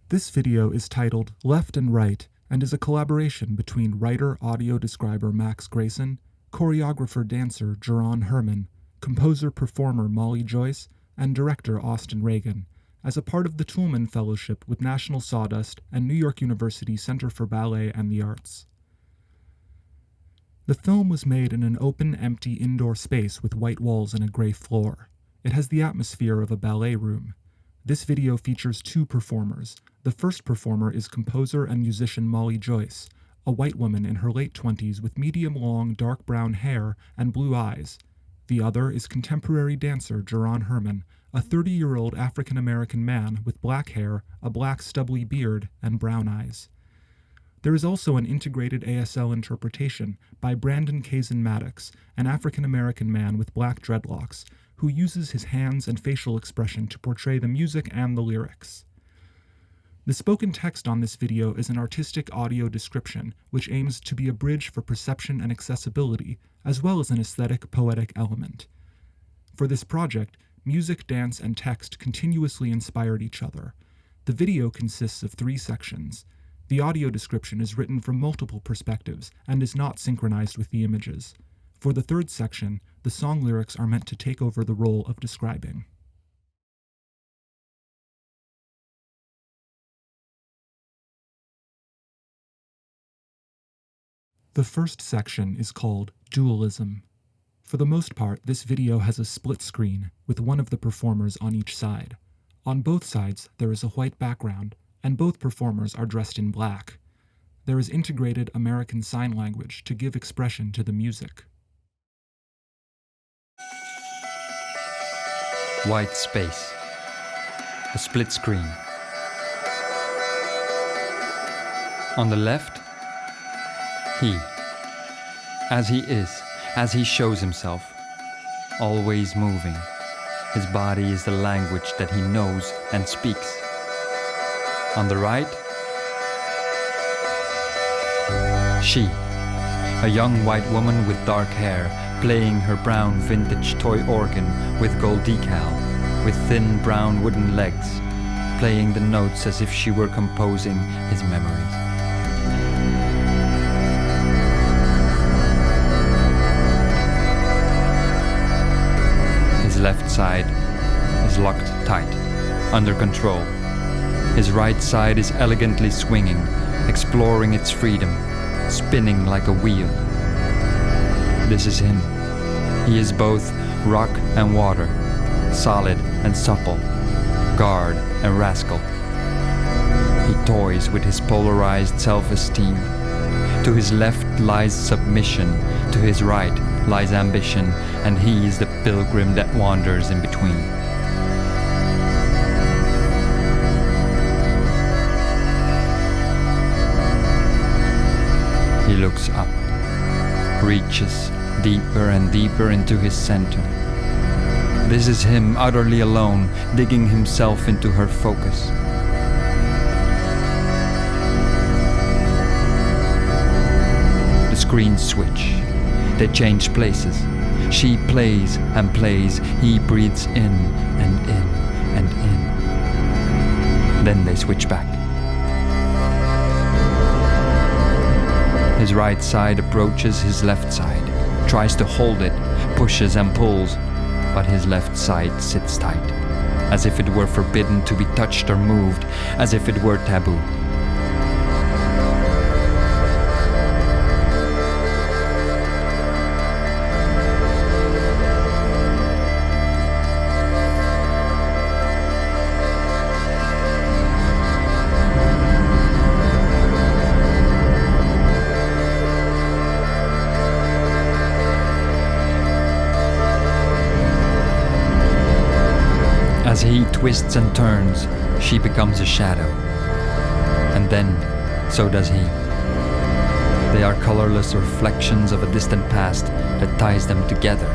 This video is titled Left and Right and is a collaboration between writer-audio describer Max Greyson, choreographer-dancer Jerron Herman, composer-performer Molly Joyce, and director Austin Regan, as a part of the Toulmin Fellowship with National Sawdust and New York University Center for Ballet and the Arts. The film was made in an open, empty indoor space with white walls and a gray floor. It has the atmosphere of a ballet room. This video features two performers. The first performer is composer and musician Molly Joyce, a white woman in her late 20s with medium-long dark brown hair and blue eyes. The other is contemporary dancer Jerron Herman, a 30-year-old African-American man with black hair, a black stubbly beard, and brown eyes. There is also an integrated ASL interpretation by Brandon Kazen-Maddox, an African-American man with black dreadlocks, who uses his hands and facial expression to portray the music and the lyrics. The spoken text on this video is an artistic audio description which aims to be a bridge for perception and accessibility, as well as an aesthetic, poetic element. For this project, music, dance, and text continuously inspired each other. The video consists of 3 sections. The audio description is written from multiple perspectives and is not synchronized with the images. For the 3rd section, the song lyrics are meant to take over the role of describing. The first section is called Dualism. For the most part, this video has a split screen, with one of the performers on each side. On both sides, there is a white background, and both performers are dressed in black. There is integrated American Sign Language to give expression to the music. White space. A split screen. On the left, he. As he is, as he shows himself, always moving. His body is the language that he knows and speaks. On the right, she. A young white woman with dark hair, playing her brown vintage toy organ with gold decal, with thin brown wooden legs, playing the notes as if she were composing his memories. His left side is locked tight, under control. His right side is elegantly swinging, exploring its freedom, spinning like a wheel. This is him. He is both rock and water, solid and supple, guard and rascal. He toys with his polarized self-esteem. To his left lies submission, to his right lies ambition, and he is the pilgrim that wanders in between. He looks up, reaches deeper and deeper into his center. This is him utterly alone, digging himself into her focus. The screens switch. They change places. She plays and plays. He breathes in and in and in. Then they switch back. His right side approaches his left side, tries to hold it, pushes and pulls, but his left side sits tight, as if it were forbidden to be touched or moved, as if it were taboo. As he twists and turns, she becomes a shadow. And then, so does he. They are colorless reflections of a distant past that ties them together.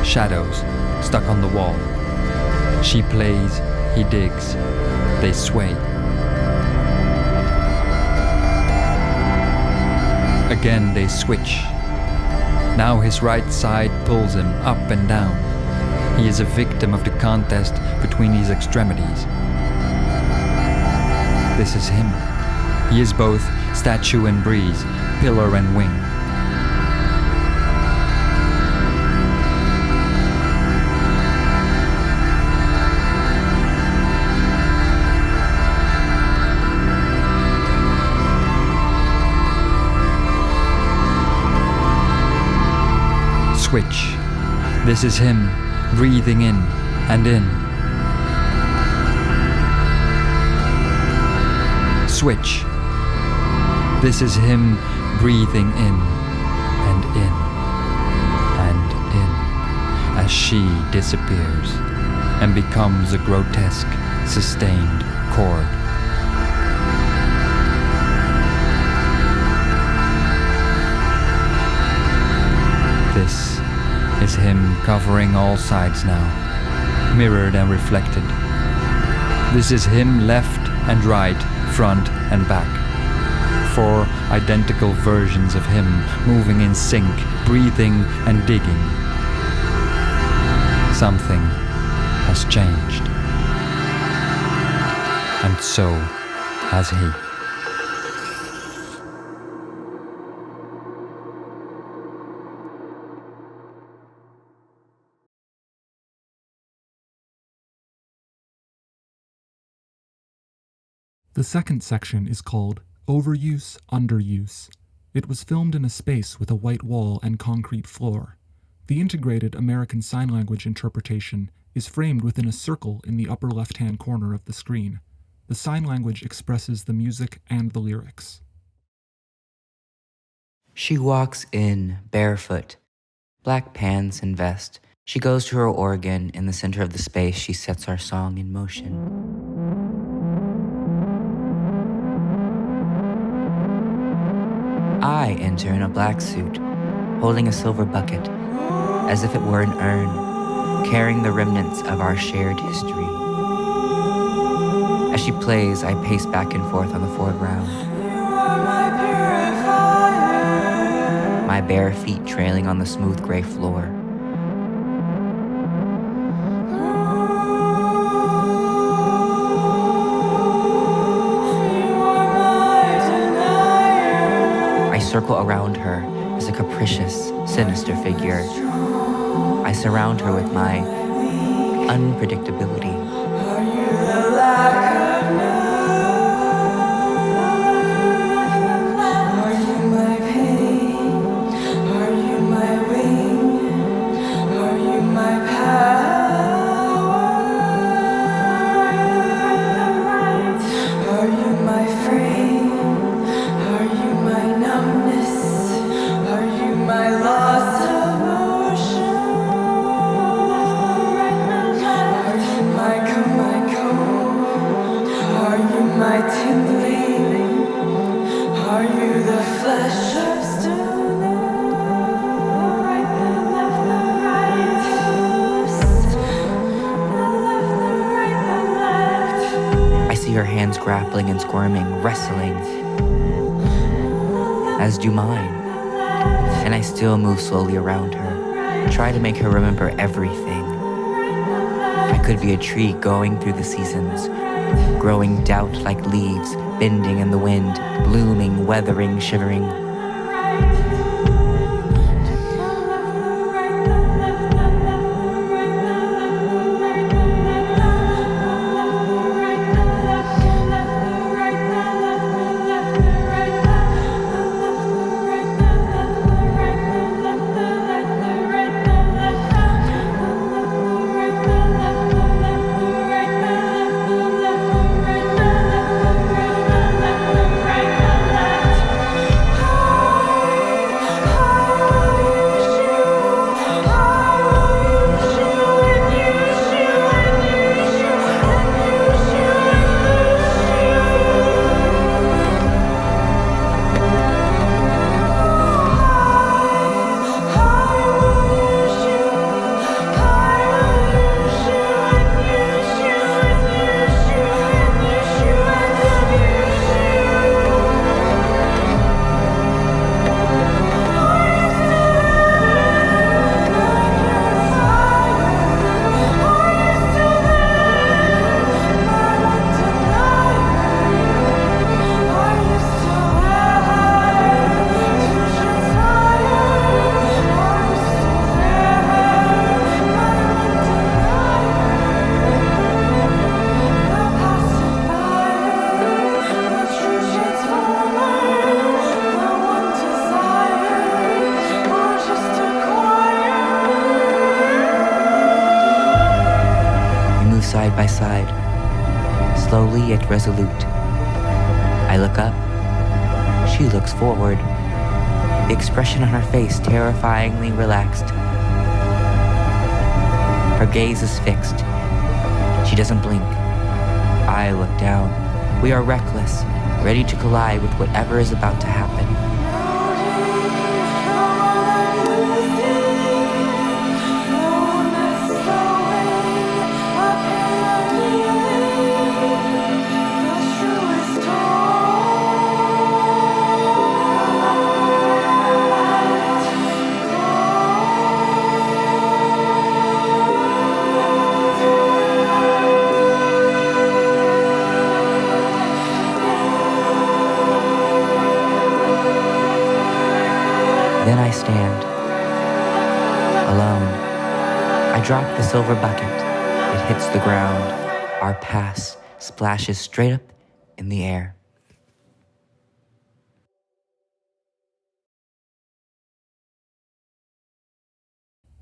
Shadows stuck on the wall. She plays, he digs. They sway. Again they switch. Now his right side pulls him up and down. He is a victim of the contest between these extremities. This is him. He is both statue and breeze, pillar and wing. Switch. This is him, breathing in and in. Switch. This is him, breathing in and in and in, as she disappears and becomes a grotesque, sustained chord. This is him covering all sides now, mirrored and reflected. This is him left and right, front and back. 4 identical versions of him moving in sync, breathing and digging. Something has changed. And so has he. The second section is called Overuse, Underuse. It was filmed in a space with a white wall and concrete floor. The integrated American Sign Language interpretation is framed within a circle in the upper left-hand corner of the screen. The sign language expresses the music and the lyrics. She walks in, barefoot, black pants and vest. She goes to her organ. In the center of the space, she sets our song in motion. I enter in a black suit, holding a silver bucket, as if it were an urn, carrying the remnants of our shared history. As she plays, I pace back and forth on the foreground, my bare feet trailing on the smooth gray floor. I circle around her as a capricious, sinister figure. I surround her with my unpredictability. Her hands grappling and squirming, wrestling, as do mine. And I still move slowly around her, try to make her remember everything. I could be a tree going through the seasons, growing doubt like leaves, bending in the wind, blooming, weathering, shivering. side by side, slowly yet resolute. I look up. She looks forward, the expression on her face terrifyingly relaxed. Her gaze is fixed. She doesn't blink. I look down. We are reckless, ready to collide with whatever is about to happen. Then I stand, alone. I drop the silver bucket. It hits the ground. Our pass splashes straight up in the air.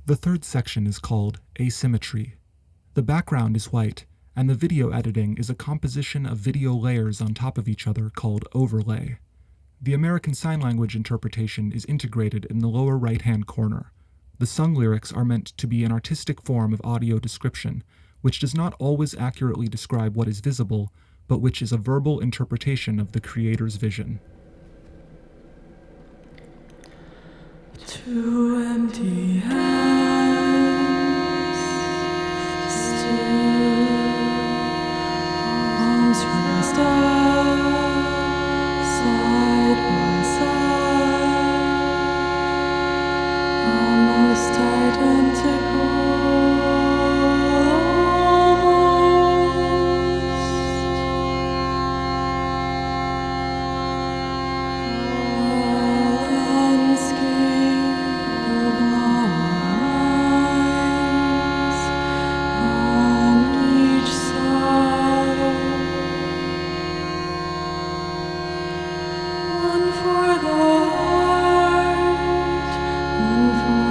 The third section is called Asymmetry. The background is white, and the video editing is a composition of video layers on top of each other called overlay. The American Sign Language interpretation is integrated in the lower right-hand corner. The sung lyrics are meant to be an artistic form of audio description, which does not always accurately describe what is visible, but which is a verbal interpretation of the creator's vision. Two empty hands, still, arms raised up, side by side, almost identical, movement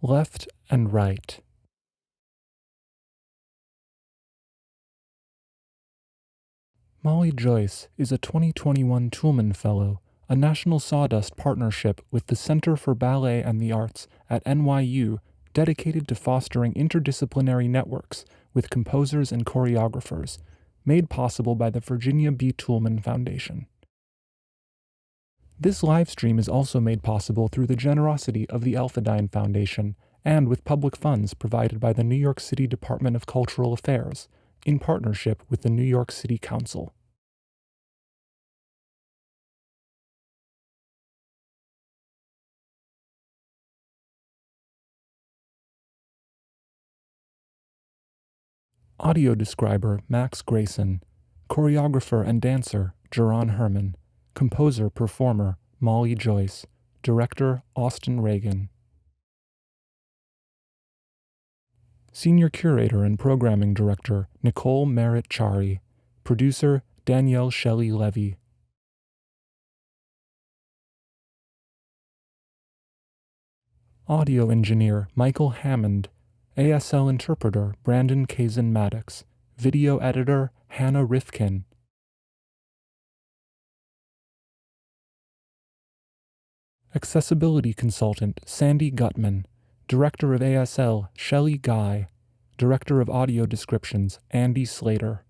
Left and right. Molly Joyce is a 2021 Toulmin Fellow, a National Sawdust partnership with the Center for Ballet and the Arts at NYU dedicated to fostering interdisciplinary networks with composers and choreographers, made possible by the Virginia B. Toulmin Foundation. This livestream is also made possible through the generosity of the Alphadine Foundation and with public funds provided by the New York City Department of Cultural Affairs, in partnership with the New York City Council. Audio describer Max Greyson, choreographer and dancer Jerron Herman, composer-performer Molly Joyce, director Austin Regan. Senior curator and programming director Nicole Merritt-Chari, producer Danielle Shelley Levy. Audio engineer Michael Hammond, ASL interpreter Brandon Kazen-Maddox, video editor Hannah Rifkin. Accessibility consultant Sandy Gutman, director of ASL Shelly Guy, director of audio descriptions Andy Slater.